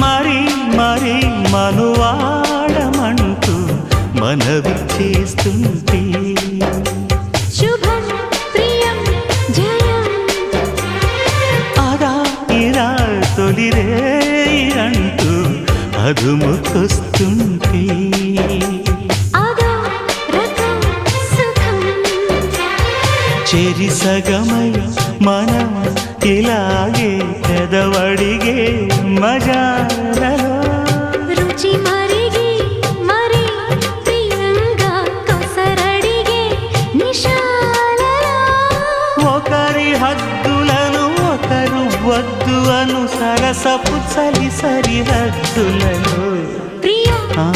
మరి మరి మనువాడమంటూ మనవి చేస్తుంటే శుభం ప్రియం జయం అదా ఇరా తొలిరే అంటూ అదుముకొస్తుంటే అదో రకం సుఖం చెరి సగమై మనం ఇలాగే పెదవడిగే మజాలలో రుచి మరిగి మరి ప్రియంగా కొసరడిగే నిశాలలో ఒకరి హద్దులను ఒకరు వద్దు అను సరసపు చలి సరిహద్దులలో ప్రియా ఆ.